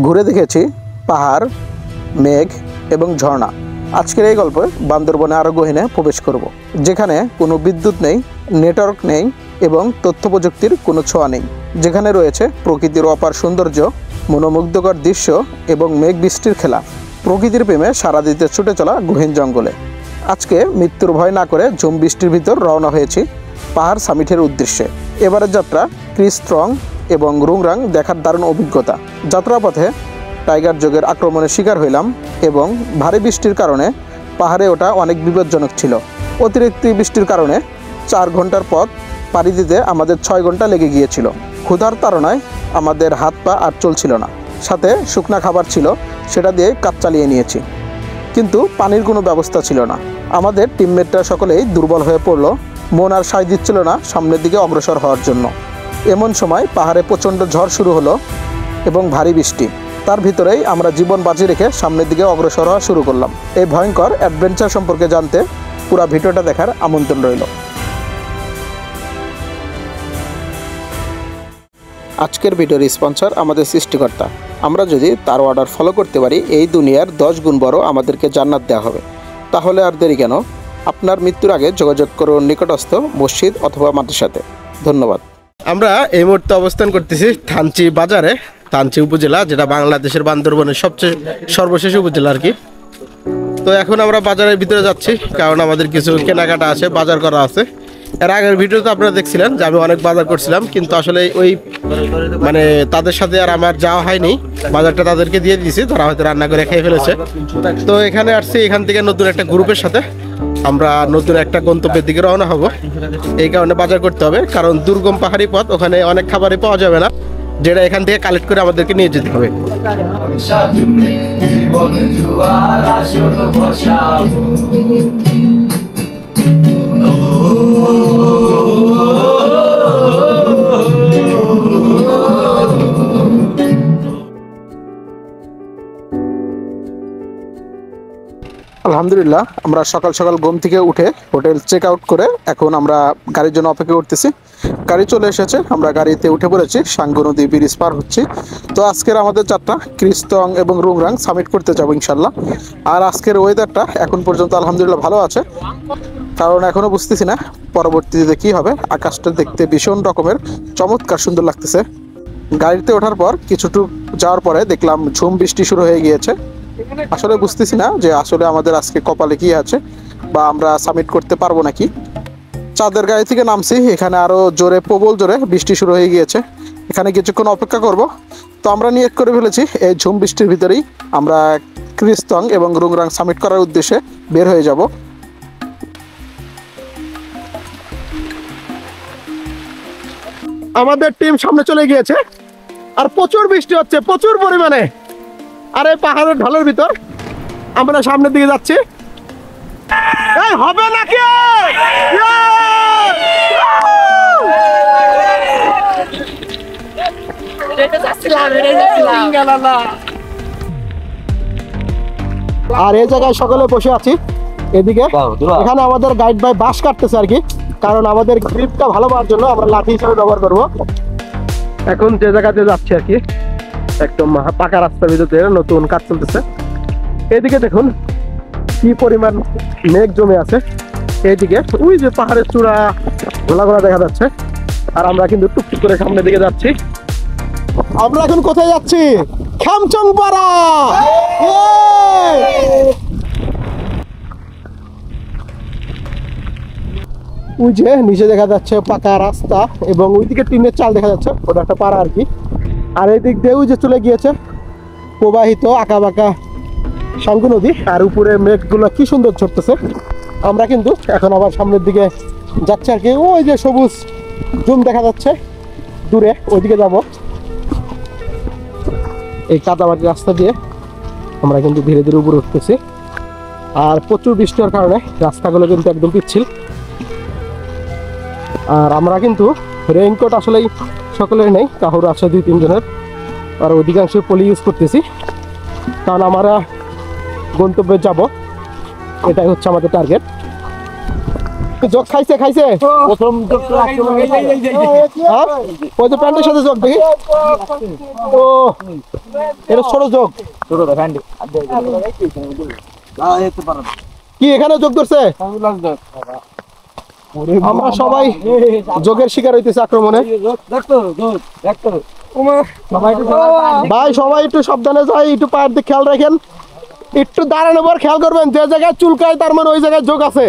ঘুরে দেখেছি পাহাড়, মেঘ এবং ঝর্ণা। আজকের এই গল্পে বান্দরবনে আরও গহীনে প্রবেশ করব, যেখানে কোনো বিদ্যুৎ নেই, নেটওয়ার্ক নেই এবং তথ্য প্রযুক্তির কোনো ছোঁয়া নেই, যেখানে রয়েছে প্রকৃতির অপার সৌন্দর্য, মনোমুগ্ধকর দৃশ্য এবং মেঘ বৃষ্টির খেলা। প্রকৃতির প্রেমে সাড়া দিতে ছুটে চলা গহীন জঙ্গলে। আজকে মৃত্যুর ভয় না করে ঝুম বৃষ্টির ভিতর রওনা হয়েছি পাহাড় সামিটের উদ্দেশ্যে। এবারের যাত্রা ক্রিস্ট্রং এবং রুংরাং দেখার দারুণ অভিজ্ঞতা। যাত্রাপথে টাইগার যোগের আক্রমণের শিকার হইলাম এবং ভারী বৃষ্টির কারণে পাহাড়ে ওঠা অনেক বিপজ্জনক ছিল। অতিরিক্ত বৃষ্টির কারণে 4 ঘন্টার পথ পাড়ি দিতে আমাদের 6 ঘন্টা লেগে গিয়েছিল। ক্ষুধার তাড়নায় আমাদের হাত পা আর চলছিল না। সাথে শুকনা খাবার ছিল, সেটা দিয়ে কাজ চালিয়ে নিয়েছি, কিন্তু পানির কোনো ব্যবস্থা ছিল না। আমাদের টিমমেটরা সকলেই দুর্বল হয়ে পড়ল, মন আর সায় দিচ্ছিল না সামনের দিকে অগ্রসর হওয়ার জন্য। এমন সময় পাহাড়ে প্রচণ্ড ঝড় শুরু হলো এবং ভারী বৃষ্টি। তার ভিতরেই আমরা জীবন বাজি রেখে সামনের দিকে অগ্রসর হওয়া শুরু করলাম। এই ভয়ঙ্কর অ্যাডভেঞ্চার সম্পর্কে জানতে পুরো ভিডিওটা দেখার আমন্ত্রণ রইল। আজকের ভিডিওর স্পন্সর আমাদের সৃষ্টিকর্তা। আমরা যদি তার অর্ডার ফলো করতে পারি, এই দুনিয়ার 10 গুণ বড় আমাদেরকে জান্নাত দেওয়া হবে। তাহলে আর দেরি কেন? আপনার মৃত্যুর আগে যোগাযোগ করুন নিকটস্থ মসজিদ অথবা মাদ্রাসাতে। ধন্যবাদ। আমরা এই মুহূর্তে অবস্থান করতেছি থানচি বাজারে, থানচি উপজেলা, যেটা বাংলাদেশের বান্দরবনের সবচেয়ে সর্বশেষ উপজেলা আর কি। তো এখন আমরা বাজারের ভিতরে যাচ্ছি, কারণ আমাদের কিছু কেনাকাটা আছে, বাজার করা আছে। এর আগের ভিডিওতে আপনারা দেখছিলেন যে আমি অনেক বাজার করছিলাম, কিন্তু আসলে ওই তাদের সাথে আর আমার যাওয়া হয়নি। বাজারটা তাদেরকে দিয়ে দিয়েছি, তারা হয়তো রান্না করে খেয়ে ফেলেছে। তো এখানে আসছি, এখান থেকে নতুন একটা গ্রুপের সাথে আমরা নতুন একটা গন্তব্যের দিকে রওনা হব। এই কারণে বাজার করতে হবে, কারণ দুর্গম পাহাড়ি পথ, ওখানে অনেক খাবারই পাওয়া যাবে না, যেটা এখান থেকে কালেক্ট করে আমাদেরকে নিয়ে যেতে হবে। আলহামদুলিল্লাহ, আমরা সকাল সকাল ঘুম থেকে উঠে হোটেল চেক আউট করে এখন আমরা গাড়ির জন্য অপেক্ষা করতেছি। গাড়ি চলে এসেছে, আমরা গাড়িতে উঠে পড়েছি, সাঙ্গু নদী ব্রিজ পার হচ্ছি। তো আজকের আমাদের যাত্রা ক্রিস্ট্রং এবং রুংরাং সামিট করতে যাবো ইনশাল্লাহ। আর আজকের ওয়েদারটা এখন পর্যন্ত আলহামদুলিল্লাহ ভালো আছে, কারণ এখনও বুঝতেছি না পরবর্তীতে কী হবে। আকাশটা দেখতে ভীষণ রকমের চমৎকার সুন্দর লাগতেছে। গাড়িতে ওঠার পর কিছুটুকু যাওয়ার পরে দেখলাম ঝুম বৃষ্টি শুরু হয়ে গিয়েছে। আসলে বুঝতেছি না যে আসলে আমাদের আজকে কপালে কি আছে বা আমরা সামিট করতে পারবো নাকি। চাঁদের গাড়ি থেকে নামছি, এখানে আরো জোরে, প্রবল জোরে বৃষ্টি শুরু হয়ে গিয়েছে। এখানে কিছুক্ষণ অপেক্ষা করব। তো আমরা নিয়ত করে ফেলেছি এই ঝুম বৃষ্টির ভিতরেই আমরা ক্রিস্ট্রং এবং রুংরাং সামিট করার উদ্দেশ্যে বের হয়ে যাব। আমাদের টিম সামনে চলে গিয়েছে, আর প্রচুর বৃষ্টি হচ্ছে, প্রচুর পরিমাণে। আর এই পাহাড়ের ঢলের ভিতর আমরা সামনের দিকে যাচ্ছি। হবে নাকি? আর এই জায়গায় সকলে বসে আছি এদিকে। এখানে আমাদের গাইড ভাই বাঁশ কাটতেছে আর কি, কারণ আমাদের গ্রিপটা ভালো পাওয়ার জন্য আমরা লাঠি হিসেবে ব্যবহার করব। এখন যে জায়গাতে যাচ্ছি আর কি, একদম পাকা রাস্তার ভিতরে নতুন কাজ চলতেছে। এদিকে দেখুন কি পরিমাণ মেঘ জমে আছে। এইদিকে ওই যে পাহাড়ের চূড়া ঘোলা ঘোলা দেখা যাচ্ছে। আর আমরা কিন্তু টুকটুক করে সামনের দিকে যাচ্ছি। আমরা এখন কোথায় যাচ্ছি? খামচংপাড়া। ওই যে নিচে দেখা যাচ্ছে পাকা রাস্তা এবং ওইদিকে টিনের চাল দেখা যাচ্ছে, ওটা একটা পাড়া আর কি। আর এই দিক দিয়ে ওই যে চলে গিয়েছে প্রবাহিত আঁকা বাঁকা সাঙ্গু নদী, আর উপরে মেঘগুলো কি সুন্দর ছড়তেছে। আমরা কিন্তু এখন আবার সামনের দিকে যাচ্ছি আর কি। ওই যে সবুজ জুম দেখা যাচ্ছে দূরে, ওইদিকে যাব। এই কাদামাটির রাস্তা দিয়ে আমরা কিন্তু ধীরে ধীরে উপরে উঠতেছি। আর প্রচুর বৃষ্টি হওয়ার কারণে রাস্তাগুলো কিন্তু একদম পিচ্ছিল। আর আমরা কিন্তু রেইনকোট আসলেই সকলের নেই, কাহুর আছে 2-3 জনের। আর অধিকাংশ পলি ইউজ করতেছি, কারণ আমরা গন্তব্যে যাব, এটাই হচ্ছে আমাদের টার্গেট। যোগ খাইছে খাইছে প্রথম তো হ্যাঁ? ওই যে প্যান্টের সাথে যোগ দেখি ও এটা ছোট যোগ ছোট ফ্যান্ডি কি এখানে যোগ ধরছে আমরা সবাই যোগের শিকার হইতেছে আক্রমণে ভাই সবাই একটু সাবধানে যাই একটু পায়ের দিকে খেয়াল রাখেন একটু দাঁড়ানোর পর খেয়াল করবেন যে জায়গায় চুলকায় তার মানে ওই জায়গায় যোগ আছে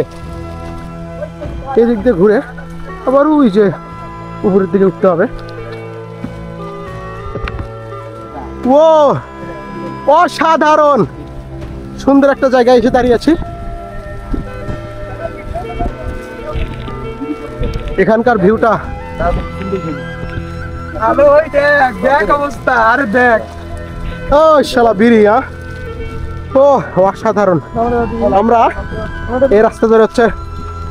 এদিক দিয়ে ঘুরে আবার ওই যে উপরের দিকে উঠতে হবে ও অসাধারণ সুন্দর একটা জায়গায় এসে দাঁড়িয়ে আছি এখানকার ভিউটা অবস্থা আরে দেখ ও শালা বিরিয়া ও অসাধারণ আমরা এই রাস্তা ধরে হচ্ছে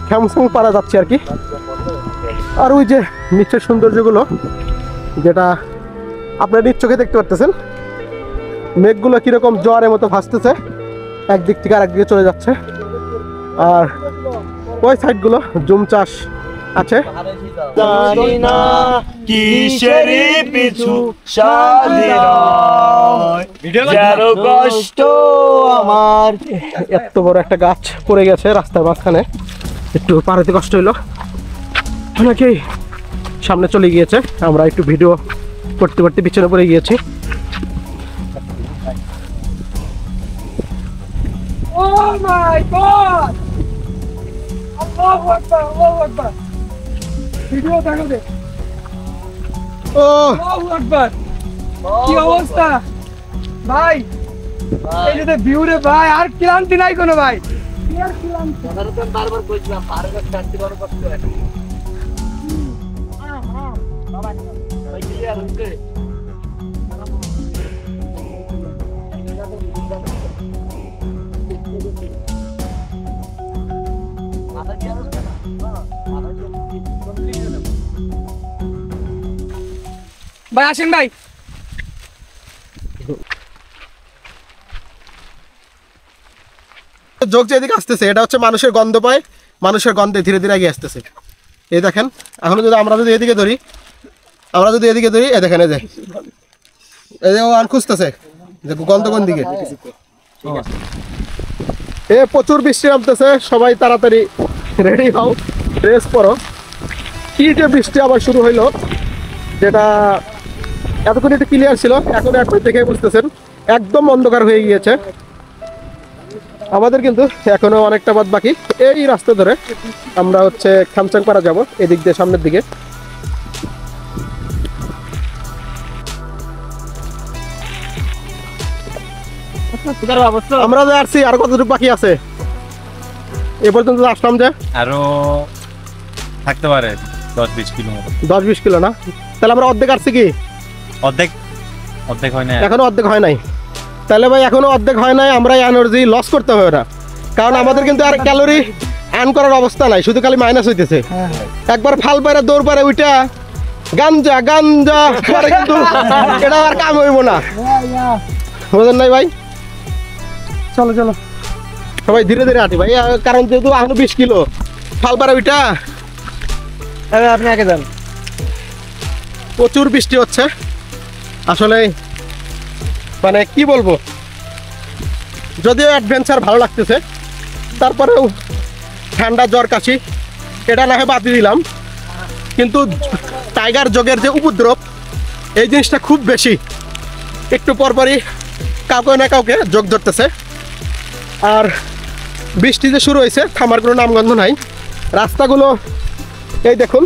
খ্যামসং পাড়া যাচ্ছি আর কি আর ওই যে নিচের সৌন্দর্যগুলো যেটা আপনারা নিজ চোখে দেখতে পারতেছেন মেঘগুলো কিরকম জোয়ারের মতো ভাসতেছে একদিক থেকে আরেক দিকে চলে যাচ্ছে আর ওই সাইডগুলো জুম চাষ আছে জানি না কিসেরই পিছু যার কষ্ট আমার এত বড় একটা গাছ পড়ে গেছে রাস্তার মাঝখানে একটু পাড়াতে কষ্ট হইলো অনেকেই সামনে চলে গিয়েছে আমরা একটু ভিডিও করতে করতে পিছনে পড়ে গিয়েছি Oh my God! Allahu Akbar, Allahu Akbar. Video দেখো দে ও আল্লাহু আকবার কি অবস্থা ভাই এই যে ভিউ রে ভাই আর ক্লান্তি নাই কোনো ভাই আর ক্লান্তি বারবার কইছিলাম পাহাড়ের শান্তি বড় কষ্ট আছে বাবা ভাই ক্লিয়ার হইছে ভাই আসেন ভাই যোগ যেদিকে আসতেছে এটা হচ্ছে মানুষের গন্ধ পায় মানুষের গন্ধে ধীরে ধীরে এগিয়ে আসতেছে এই দেখেন এখন যদি আমরা যদি এদিকে ধরি এই দেখেন এই যে ও আন খুঁজতেছে যে গন্ধ কোন দিকে এ প্রচুর বৃষ্টি নামতেছে সবাই তাড়াতাড়ি রেডি হও ড্রেস পরো কি যে বৃষ্টি আবার শুরু হইলো যেটা এতক্ষণ একটু ক্লিয়ার ছিল এখন একবার দেখে বুঝতেছেন একদম অন্ধকার হয়ে গিয়েছে আমাদের কিন্তু এখনো অনেকটা পথ বাকি এই রাস্তা ধরে আমরা হচ্ছে খামচাং পাড়া যাব এদিক দিয়ে সামনের দিকে আমরা যে আসছি আর কতটুকু বাকি আছে এ পর্যন্ত আসলাম যে আরো থাকতে পারে 10-20 কিলো মতো 10-20 কিলো না তাহলে আমরা অর্ধেক আসছি কি অর্ধেক হয় না এখনো অর্ধেক হয় নাই তাহলে ভাই এখনো অর্ধেক হয় নাই আমরা এনার্জি লস করতে হবে না কারণ আমাদের কিন্তু আর ক্যালোরি আর্ন করার অবস্থা নাই শুধু খালি মাইনাস হইতেছে একবার ফাল পায়রা দৌড় পারে ওইটা গাঞ্জা পরে কিন্তু এটা আর কাম হইব না বুঝলেন নাই ভাই চলো সবাই ধীরে ধীরে হাঁটি ভাই কারণ যেহেতু এখনো 20 কিলো ফাল পারে ওইটা আপনি আগে যান প্রচুর বৃষ্টি হচ্ছে আসলে মানে কি বলবো যদিও অ্যাডভেঞ্চার ভালো লাগতেছে তারপরেও ঠান্ডা জ্বর কাশি এটা না হয় বাদ দিলাম কিন্তু টাইগার যোগের যে উপদ্রব এই জিনিসটা খুব বেশি একটু পরপরই কাউকে না কাউকে যোগ ধরতেছে আর বৃষ্টি যে শুরু হয়েছে থামার কোনো নামগন্ধ নাই রাস্তাগুলো এই দেখুন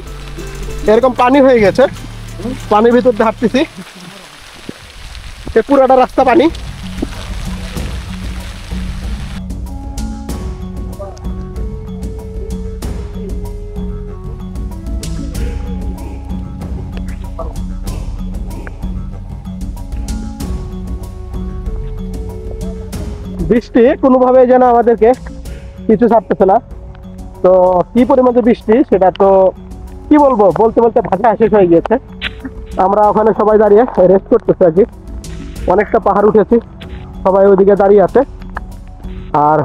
এরকম পানি হয়ে গেছে পানির ভিতর দিয়ে হাঁটতেছি পুরাটা রাস্তা পানি বৃষ্টি কোনোভাবে যেন আমাদেরকে কিছু ছাড়তেছে না তো কি পরিমাণে বৃষ্টি সেটা তো কি বলবো বলতে ভাষা শেষ হয়ে গিয়েছে আমরা ওখানে সবাই দাঁড়িয়ে রেস্ট করতেছি আর কি অনেকটা পাহাড় উঠেছি সবাই ওইদিকে দাঁড়িয়ে আছে আর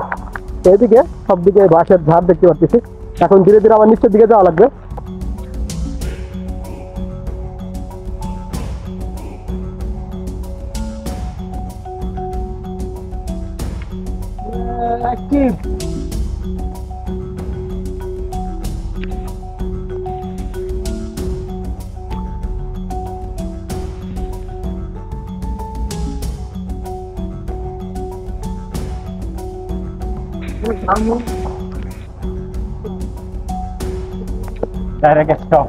এদিকে সব দিকে বাঁশের ঝাড় দেখতে পাচ্ছি এখন ধীরে ধীরে আমার নিচের দিকে যাওয়া লাগবে। Direct stop.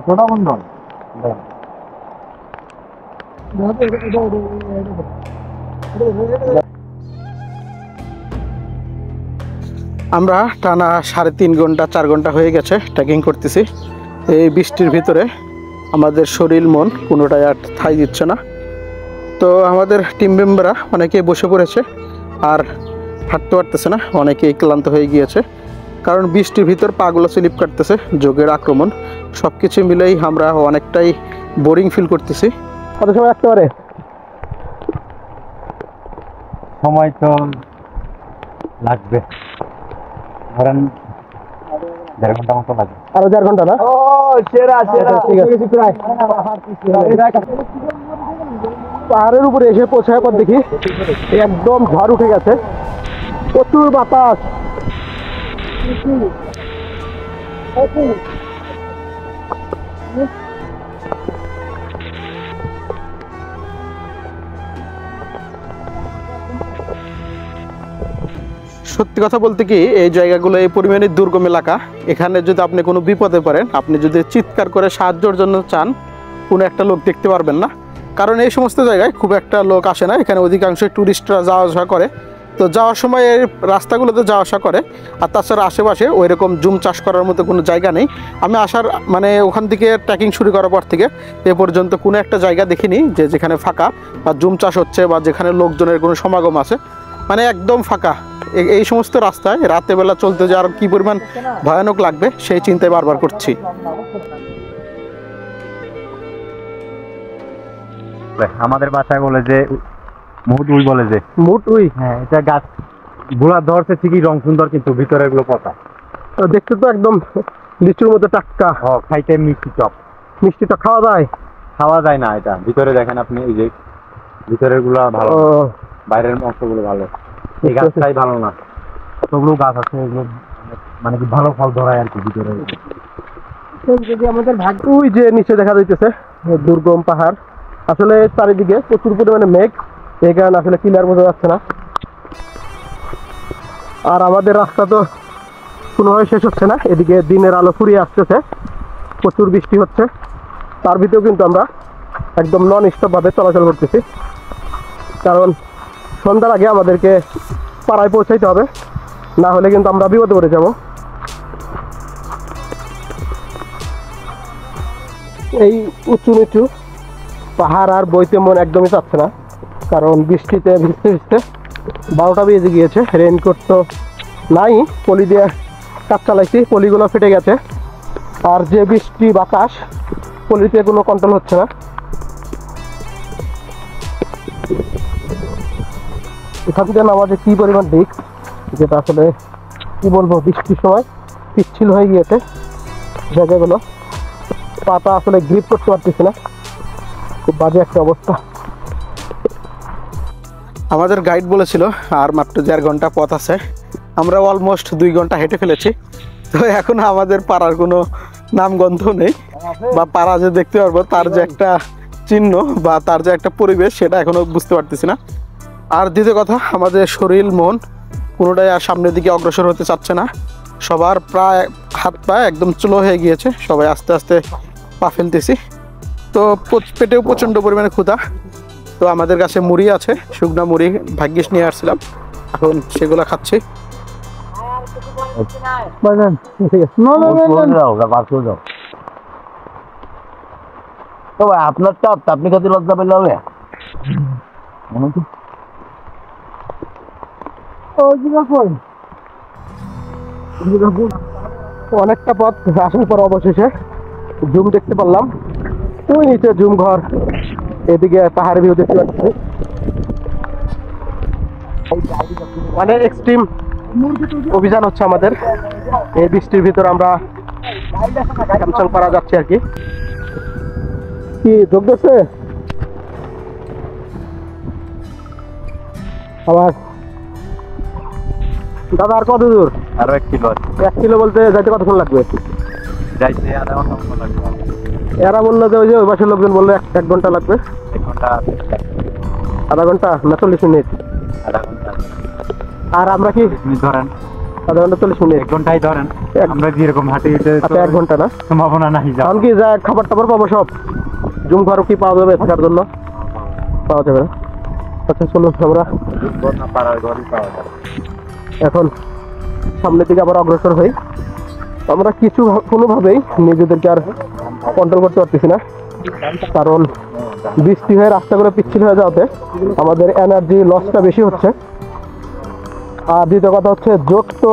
Toda bond. আমরা টানা 3.5 ঘন্টা 4 ঘন্টা হয়ে গেছে ট্রেকিং করতেছি। এই বৃষ্টির ভিতরে আমাদের শরীর মন কোনোটাই আর ঠাঁই দিচ্ছে না। তো আমাদের টিম মেম্বাররা অনেকেই বসে পড়েছে আর হাঁটতে পারতেছে না, অনেকেই ক্লান্ত হয়ে গিয়েছে, কারণ বৃষ্টির ভিতর পাগুলো স্লিপ কাটতেছে, যোগের আক্রমণ সব কিছু মিলেই আমরা অনেকটাই বোরিং ফিল করতেছি। কত সময় লাগতে পারে? সময় তো লাগবে, ধরেন 1.5 ঘন্টা মতো লাগবে। আরো 4 ঘন্টা না? ও সেরা সেরা, ঠিক আছে। পাহাড়ের উপরে এসে পৌঁছার পর দেখি একদম ঝড় উঠে গেছে, প্রচুর বাতাস। সত্যি কথা বলতে কি, এই জায়গাগুলো এই পরিমাণে দুর্গম এলাকা, এখানে যদি আপনি কোনো বিপদে পড়েন, আপনি যদি চিৎকার করে সাহায্যের জন্য চান, কোনো একটা লোক দেখতে পারবেন না, কারণ এই সমস্ত জায়গায় খুব একটা লোক আসে না। এখানে অধিকাংশ ট্যুরিস্টরা যাওয়া আসা করে, তো যাওয়ার সময় এই রাস্তাগুলোতে যাওয়া আসা করে। আর তাছাড়া আশেপাশে ওই রকম জুম চাষ করার মতো কোনো জায়গা নেই। আমি আসার মানে ওখান থেকে ট্রেকিং শুরু করার পর থেকে এ পর্যন্ত কোনো একটা জায়গা দেখিনি যে যেখানে ফাঁকা বা জুম চাষ হচ্ছে বা যেখানে লোকজনের কোনো সমাগম আছে, মানে একদম ফাঁকা। এই সমস্ত রাস্তায় রাতের বেলা চলতে যাওয়ার কি পরিমাণ ভয়ানক লাগবে সেই চিন্তায় বারবার করছি। আমাদের বাসায় বলে যে মুহুদুই বলে যে মুটুই, হ্যাঁ, এটা গাছ গুলা ধরছে ঠিকই, রং সুন্দর, কিন্তু ভিতরে গুলো পচা। দেখতে তো একদম লিচুর মতো টাটকা। খাইতে মিষ্টি টক। মিষ্টিটা খাওয়া যায়? খাওয়া যায় না, এটা ভিতরে দেখেন আপনি, এই যে ভিতরের গুলা ভালো, বাইরের অংশগুলো ভালো। এই গাছটাই ভালো না, কতগুলো গাছ আছে এগুলো মানে কি ভালো ফল ধরায় আর কি ভিতরে। যদি আমাদের ভাগ্য, ওই যে নিচে দেখা যাইতেছে দুর্গম পাহাড়, আসলে চারিদিকে প্রচুর পরিমাণে মেঘ, এই কারণে আসলে ক্লিয়ার বোঝা যাচ্ছে না। আর আমাদের রাস্তা তো কোনোভাবে শেষ হচ্ছে না, এদিকে দিনের আলো ফুরিয়ে আসতেছে, প্রচুর বৃষ্টি হচ্ছে, তার ভিতরেও কিন্তু আমরা একদম নন স্টপ ভাবে চলাচল করতেছি, কারণ সন্ধ্যার আগে আমাদেরকে পাড়ায় পৌঁছাইতে হবে, না হলে কিন্তু আমরা বিপদে পড়ে যাব। এই উঁচু নিচু পাহাড় আর বইতে মন একদমই চাচ্ছে না, কারণ বৃষ্টিতে ভিজতে ভিজতে 12টা বেজে গিয়েছে। রেইনকোট তো নাই, পলি দিয়ে কাজ চালাইছি, পলিগুলো ফেটে গেছে, আর যে বৃষ্টি বাতাস, পলিতে কোনো কন্ট্রোল হচ্ছে না। এখান থেকে নামাজে কি পরিমাণ দিক, যেটা আসলে কি বলবো, বৃষ্টির সময় পিচ্ছিল হয়ে গিয়েছে জায়গাগুলো, পাতা আসলে গ্রিপ করতে পারতেছি না, খুব বাজে একটা অবস্থা। আমাদের গাইড বলেছিল আর মাত্র 1.5 ঘন্টা পথ আছে, আমরা অলমোস্ট 2 ঘন্টা হেঁটে ফেলেছি। তো এখন আমাদের পাড়ার কোনো নামগন্ধ নেই, বা পাড়া যে দেখতে পারবো তার যে একটা চিহ্ন বা তার যে একটা পরিবেশ, সেটা এখনো বুঝতে পারতেছি না। আর দ্বিতীয় কথা, আমাদের শরীর মন কোনোটাই আর সামনের দিকে অগ্রসর হতে চাচ্ছে না, সবার প্রায় হাত পা একদম চলো হয়ে গিয়েছে, সবাই আস্তে আস্তে পা ফেলতেছি। তো পেটেও প্রচণ্ড পরিমাণে ক্ষুধা, তো আমাদের কাছে মুড়ি আছে, শুকনা মুড়ি ভাগ্যিস নিয়ে আসছিলাম, এখন সেগুলো খাচ্ছি। আপনার চাপ আপনি কাছে লজ্জা পেলে হবে। অনেকটা পথ আসার পর অবশেষে জুম দেখতে পারলাম, ওই নিচে জুম ঘর, এদিকে পাহাড়ের ভিউ দেখতে পাচ্ছি। মানে এক্সট্রিম অভিযান হচ্ছে আমাদের। এই বৃষ্টির ভিতর আমরা কাঞ্চন পাড়া যাচ্ছি আর কি। কি যোগ দিচ্ছে আবার? দাদা আর কত দূর? আরো 1 কিলো আছে। 1 কিলো বলতে যাইতে কতক্ষণ লাগবে? যাইতে আধা ঘন্টা মতো লাগবে। এরা বললো যে ওই যে ওই পাশের লোকজন বললো 1 ঘন্টা লাগবে। 1 ঘন্টা, আধা ঘন্টা না 40 মিনিট? আধা ঘন্টা। আর আমরা কি আপনি ধরেন আধা ঘন্টা 40 মিনিট? 1 ঘন্টাই ধরেন। আমরা যেরকম হাঁটি আচ্ছা 1 ঘন্টা না, সম্ভাবনা নাই যাওয়ার। এখন কি যা খাবার টাবার পাবো সব? জুম ঘর কি পাওয়া যাবে থাকার জন্য? পাওয়া যাবে না। আচ্ছা চলুন আমরা না পাড়ার ঘরই পাওয়া যাবে। এখন সামনের দিকে আবার অগ্রসর হই। আমরা কিছু কোনোভাবেই নিজেদেরকে আর কন্ট্রোল করতে পারতেছি না, কারণ বৃষ্টি হয়ে রাস্তাগুলো পিচ্ছিল হয়ে যাওয়াতে আমাদের এনার্জি লসটা বেশি হচ্ছে। আর দ্বিতীয় কথা হচ্ছে যোগ তো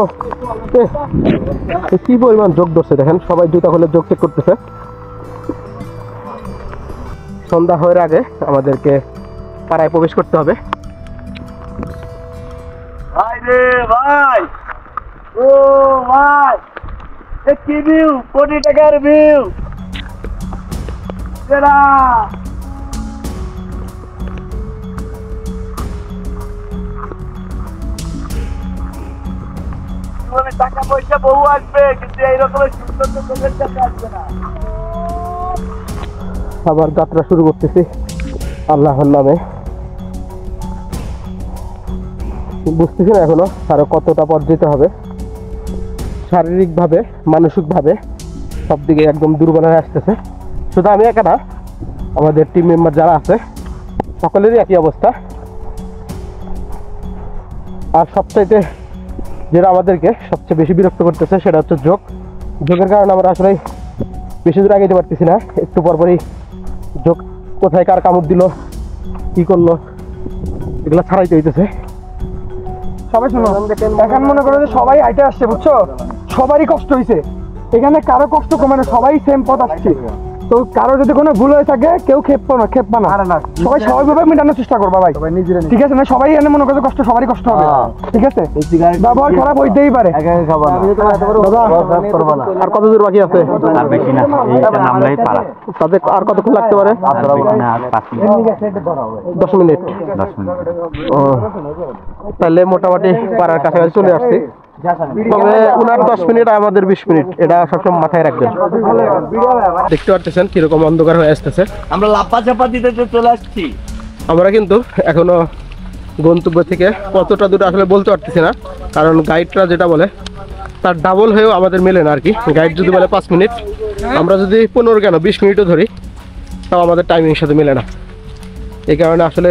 কি পরিমাণ যোগ ধরছে দেখেন, সবাই জুতা খুলে যোগ চেক করতেছে। সন্ধ্যা হওয়ার আগে আমাদেরকে পাড়ায় প্রবেশ করতে হবে। ভাই রে ভাই, ও ভাই, এ কি ভিউ, কোটি টাকার ভিউ। এরা টাকা পয়সা বহু আসবে, কিন্তু এইরকম সুন্দর তো চোখের কাছে আসবে না। আবার যাত্রা শুরু করতেছি আল্লাহর নামে। বুঝতেছি না এখনো আরো কতটা পথ যেতে হবে। শারীরিকভাবে, মানসিকভাবে সব দিকে একদম দুর্বল হয়ে আসতেছে। শুধু আমি একা না, আমাদের টিম মেম্বার যারা আছে সকলেরই একই অবস্থা। আর সবচাইতে যেটা আমাদেরকে সবচেয়ে বেশি বিরক্ত করতেছে সেটা হচ্ছে যোগের কারণে আমরা আসলে বেশি দূর আগাইতে পারতেছি না। একটু পরপরই যোগ কোথায় কার কামড় দিল, কি করলো, এগুলো ছাড়াইতে হইতেছে। সবাই শোনো, এখন মনে করো যে সবাই হাইটে আসছে, বুঝছো, সবারই কষ্ট হয়েছে এখানে, কারো কষ্ট কমে না, সবাই সেম পথ আসছে। তো কারো যদি কোনো ভুল হয়ে থাকে কেউ খেপবো না, সবাই স্বাভাবিকভাবে মেটানোর চেষ্টা করবা ভাই, ঠিক আছে না? সবাই এনে মনে করো কষ্ট, সবারই কষ্ট হবে, ঠিক আছে? ব্যবহার খারাপ হইতেই পারে। আর কত দূর বাকি আছে? আর বেশি না, এইটা নামলেই পারা। তাদের আর কতক্ষণ লাগতে পারে? 10 মিনিট। 10 মিনিট। ও, তাহলে মোটামুটি পাড়ার কাছাকাছি চলে আসছি। তবে উনার 10 মিনিট, আমাদের 20 মিনিট, এটা সবসময় মাথায় রাখবেন। দেখতে পাচ্ছেন কিরকম অন্ধকার হয়ে আসতেছে। আমরা লাপা চাপা দিতে চলে আসছি। আমরা কিন্তু এখনো গন্তব্য থেকে কতটা দূর আসলে বলতে পারতেছি না, কারণ গাইডরা যেটা বলে তার ডাবল হয়েও আমাদের মেলে না আর কি। গাইড যদি বলে 5 মিনিট, আমরা যদি 15 কেন 20 মিনিটও ধরি, তাও আমাদের টাইমিংয়ের সাথে মেলে না। এই কারণে আসলে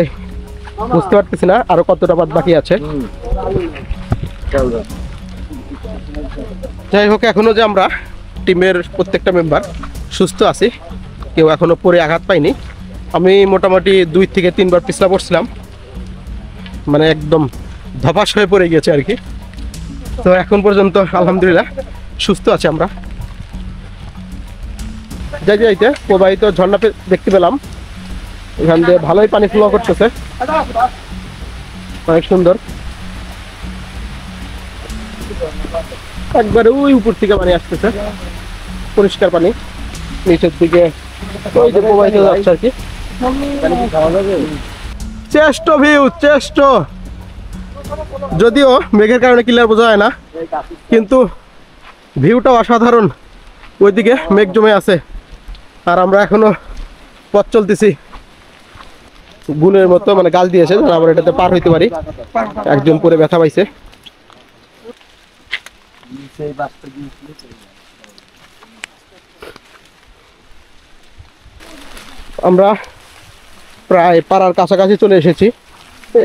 বুঝতে পারতেছি না আরো কতটা পথ বাকি আছে। যাই হোক, এখনো যে আমরা টিমের প্রত্যেকটা মেম্বার সুস্থ আছি, কেউ এখনো পরে আঘাত পাইনি। আমি মোটামুটি 2 থেকে 3 বার পিছলা পড়ছিলাম, মানে একদম ধপাস হয়ে পড়ে গেছে আর কি। তো এখন পর্যন্ত আলহামদুলিল্লাহ সুস্থ আছি আমরা। যাইতে প্রবাহিত ঝর্ণা দেখতে পেলাম, এখান দিয়ে ভালোই পানি ফ্লো করতেছে, অনেক সুন্দর। একবারে ওই উপর থেকে পানি আসতেছে, পরিষ্কার পানি, নিচের দিকে ওই যে প্রবাহিত যাচ্ছে আর কি। চেষ্ট ভিউ, চেষ্ট, যদিও মেঘের কারণে ক্লিয়ার বোঝা যায় না, কিন্তু ভিউটাও অসাধারণ। ওইদিকে মেঘ জমে আছে, আর আমরা এখনো পথ চলতেছি গুণের মতো, মানে গাল দিয়েছে যেন আমরা এটাতে পার হইতে পারি। একজন পরে ব্যথা পাইছে। আমরা প্রায় পাড়ার কাছাকাছি চলে এসেছি।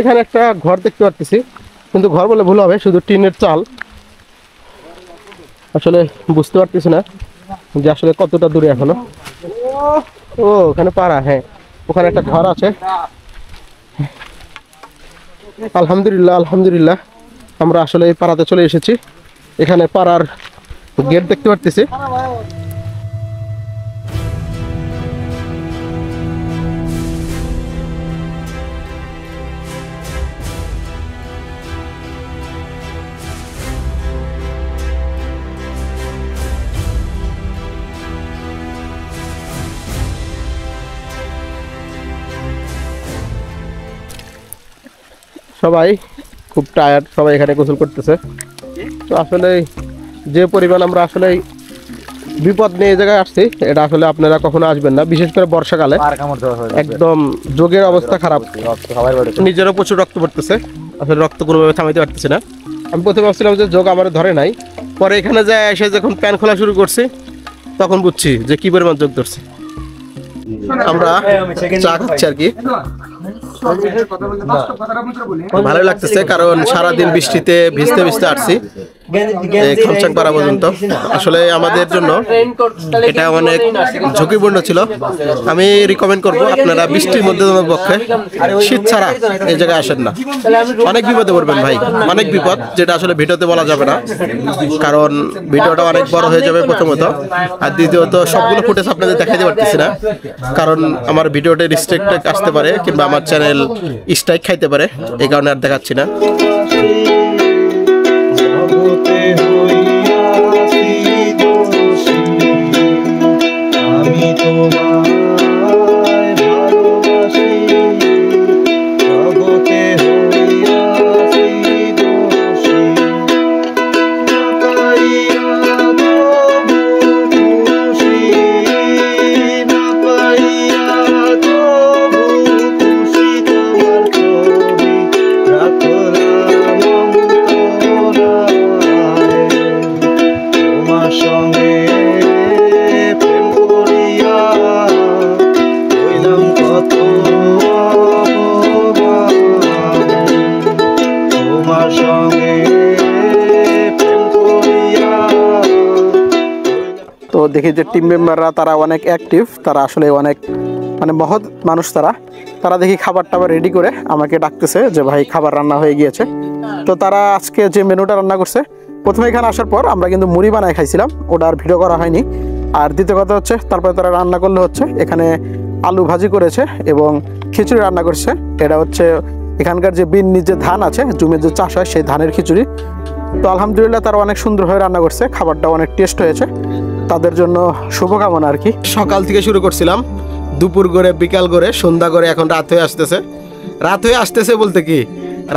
এখানে একটা ঘর দেখতে পাচ্ছি, কিন্তু ঘর বলে ভুল হবে, শুধু টিনের চাল। আসলে বুঝতে পারতেছি না যে আসলে কতটা দূরে এখনো। ও ওখানে পাড়া, হ্যাঁ ওখানে একটা ঘর আছে। আলহামদুলিল্লাহ, আলহামদুলিল্লাহ আমরা আসলে এই পাড়াতে চলে এসেছি। এখানে পাড়ার গেট দেখতে পাচ্ছি। সবাই খুব টায়ার্ড, সবাই এখানে গোসল করতেছে। তো আসলে যে পরিমাণ আমরা আসলে বিপদ নিয়ে এই জায়গায় আসছি, এটা আসলে আপনারা কখনো আসবেন না, বিশেষ করে বর্ষাকালে। একদম যোগের অবস্থা খারাপ, নিজেরও প্রচুর রক্ত পড়তেছে, আসলে রক্ত কোনোভাবে থামাইতে পারতেছি না। আমি প্রথমে ভাবছিলাম যে যোগ আমার ধরে নাই, পরে এখানে যায় এসে যখন প্যান খোলা শুরু করছি তখন বুঝছি যে কি পরিমাণ যোগ ধরছে। আমরা চা খাচ্ছি আর কি, ভালো লাগতেছে কারণ সারাদিন বৃষ্টিতে ভিজতে ভিজতে আসছি খামচাংপাড়া পর্যন্ত। আসলে আমাদের জন্য এটা অনেক ঝুঁকিপূর্ণ ছিল। আমি রিকমেন্ড করব আপনারা বৃষ্টির মধ্যে পক্ষে শীত ছাড়া এই জায়গায় আসেন না, অনেক বিপদে পড়বেন ভাই, অনেক বিপদ, যেটা আসলে ভিডিওতে বলা যাবে না কারণ ভিডিওটা অনেক বড় হয়ে যাবে প্রথমত, আর দ্বিতীয়ত সবগুলো ফুটেজ আপনাদের দেখাতে পারতেছি না কারণ আমার ভিডিওটা রিস্ট্রিক্টেড আসতে পারে কিংবা আমার চ্যানেল স্ট্রাইক খাইতে পারে, এই কারণে আর দেখাচ্ছি না। তো দেখি যে টিম মেম্বাররা তারা অনেক অ্যাক্টিভ, তারা আসলে অনেক মানে মহৎ মানুষ। তারা দেখি খাবার টাবার রেডি করে আমাকে ডাকতেছে যে ভাই খাবার রান্না হয়ে গিয়েছে। তো তারা আজকে যে মেনুটা রান্না করছে, প্রথমে এখানে আসার পর আমরা কিন্তু মুড়ি বানায় খাইছিলাম, ওটা আর ভিডিও করা হয়নি। আর দ্বিতীয় কথা হচ্ছে তারপরে তারা রান্না করলে হচ্ছে এখানে আলু ভাজি করেছে এবং খিচুড়ি রান্না করছে। এটা হচ্ছে এখানকার যে বিন্নির যে ধান আছে, জমির যে চাষ হয় সেই ধানের খিচুড়ি। তো আলহামদুলিল্লাহ তারা অনেক সুন্দরভাবে রান্না করছে, খাবারটা অনেক টেস্ট হয়েছে, তাদের জন্য শুভকামনা আর কি। সকাল থেকে শুরু করছিলাম, দুপুর করে, বিকাল করে, সন্ধ্যা করে, এখন রাত হয়ে আসতেছে। রাত হয়ে আসতেছে বলতে কি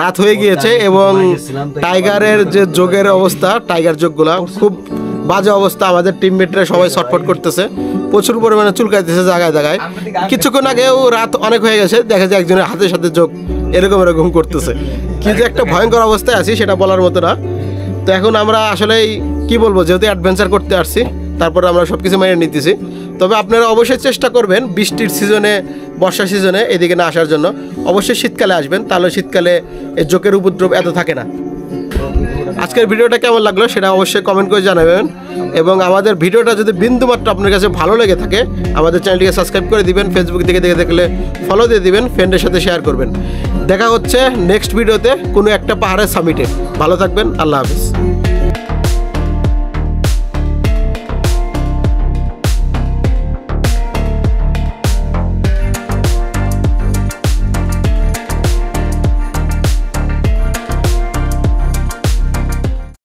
রাত হয়ে গিয়েছে এবং টাইগারের যে যোগের অবস্থা, টাইগার যোগগুলা খুব বাজে অবস্থা। আমাদের টিমমেটরা সবাই ছটফট করতেছে, প্রচুর পরিমাণে চুলকাইতেছে জায়গায় জায়গায়। কিছুক্ষণ আগেও রাত অনেক হয়ে গেছে, দেখা যায় একজনের হাতের সাথে যোগ এরকম করতেছে। কি যে একটা ভয়ঙ্কর অবস্থায় আছি সেটা বলার মতো না। তো এখন আমরা আসলেই কি বলবো, যেহেতু অ্যাডভেঞ্চার করতে আসছি তারপরে আমরা সব কিছু মেনে নিতেছি। তবে আপনারা অবশ্যই চেষ্টা করবেন বৃষ্টির সিজনে, বর্ষা সিজনে এদিকে না আসার জন্য। অবশ্যই শীতকালে আসবেন, তাহলে শীতকালে এই জোকের উপদ্রব এত থাকে না। আজকের ভিডিওটা কেমন লাগলো সেটা অবশ্যই কমেন্ট করে জানাবেন এবং আমাদের ভিডিওটা যদি বিন্দুমাত্র আপনার কাছে ভালো লেগে থাকে আমাদের চ্যানেলটিকে সাবস্ক্রাইব করে দিবেন, ফেসবুক থেকে দেখলে ফলো দিয়ে দিবেন, ফ্রেন্ডের সাথে শেয়ার করবেন। দেখা হচ্ছে নেক্সট ভিডিওতে কোনো একটা পাহাড়ের সামিটে। ভালো থাকবেন, আল্লাহ হাফিজ।